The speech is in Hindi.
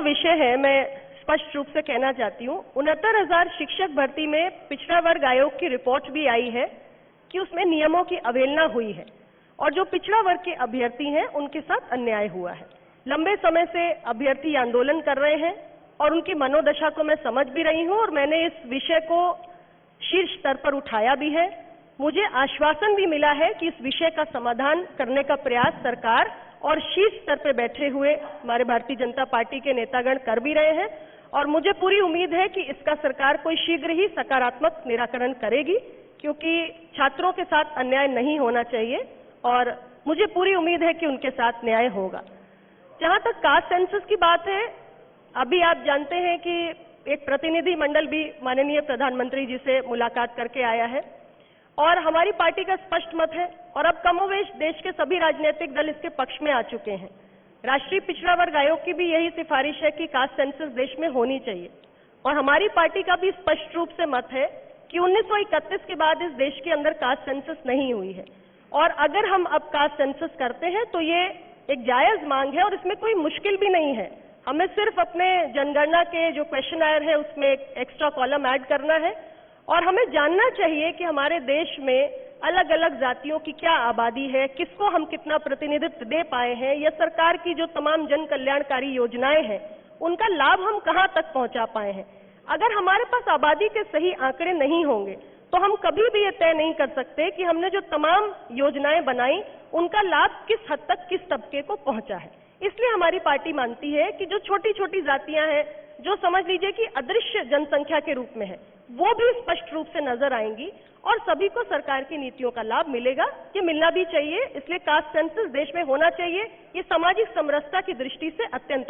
विषय है मैं स्पष्ट रूप से कहना चाहती हूँ। 69,000 शिक्षक भर्ती में पिछड़ा वर्ग आयोग की रिपोर्ट भी आई है कि उसमें नियमों की अवहेलना हुई है और जो पिछड़ा वर्ग के अभ्यर्थी हैं उनके साथ अन्याय हुआ है। लंबे समय से अभ्यर्थी आंदोलन कर रहे हैं और उनकी मनोदशा को मैं समझ भी रही हूँ और मैंने इस विषय को शीर्ष स्तर पर उठाया भी है। मुझे आश्वासन भी मिला है कि इस विषय का समाधान करने का प्रयास सरकार और शीर्ष स्तर पर बैठे हुए हमारे भारतीय जनता पार्टी के नेतागण कर भी रहे हैं और मुझे पूरी उम्मीद है कि इसका सरकार कोई शीघ्र ही सकारात्मक निराकरण करेगी, क्योंकि छात्रों के साथ अन्याय नहीं होना चाहिए और मुझे पूरी उम्मीद है कि उनके साथ न्याय होगा। जहां तक कास्ट सेंसस की बात है, अभी आप जानते हैं कि एक प्रतिनिधि मंडल भी माननीय प्रधानमंत्री जी से मुलाकात करके आया है और हमारी पार्टी का स्पष्ट मत है और अब कमोवेश देश के सभी राजनीतिक दल इसके पक्ष में आ चुके हैं। राष्ट्रीय पिछड़ा वर्ग आयोग की भी यही सिफारिश है कि कास्ट सेंसस देश में होनी चाहिए और हमारी पार्टी का भी स्पष्ट रूप से मत है कि 1931 के बाद इस देश के अंदर कास्ट सेंसस नहीं हुई है और अगर हम अब कास्ट सेंसस करते हैं तो ये एक जायज मांग है और इसमें कोई मुश्किल भी नहीं है। हमें सिर्फ अपने जनगणना के जो क्वेश्चनआयर है उसमें एक एक्स्ट्रा कॉलम ऐड करना है और हमें जानना चाहिए कि हमारे देश में अलग अलग जातियों की क्या आबादी है, किसको हम कितना प्रतिनिधित्व दे पाए हैं, या सरकार की जो तमाम जन कल्याणकारी योजनाएं हैं उनका लाभ हम कहां तक पहुंचा पाए हैं। अगर हमारे पास आबादी के सही आंकड़े नहीं होंगे तो हम कभी भी ये तय नहीं कर सकते कि हमने जो तमाम योजनाएं बनाई उनका लाभ किस हद तक किस तबके को पहुंचा है। इसलिए हमारी पार्टी मानती है कि जो छोटी छोटी जातियां हैं, जो समझ लीजिए कि अदृश्य जनसंख्या के रूप में है, वो भी स्पष्ट रूप से नजर आएंगी और सभी को सरकार की नीतियों का लाभ मिलेगा। ये मिलना भी चाहिए, इसलिए कास्ट सेंसस देश में होना चाहिए। ये सामाजिक समरसता की दृष्टि से अत्यंत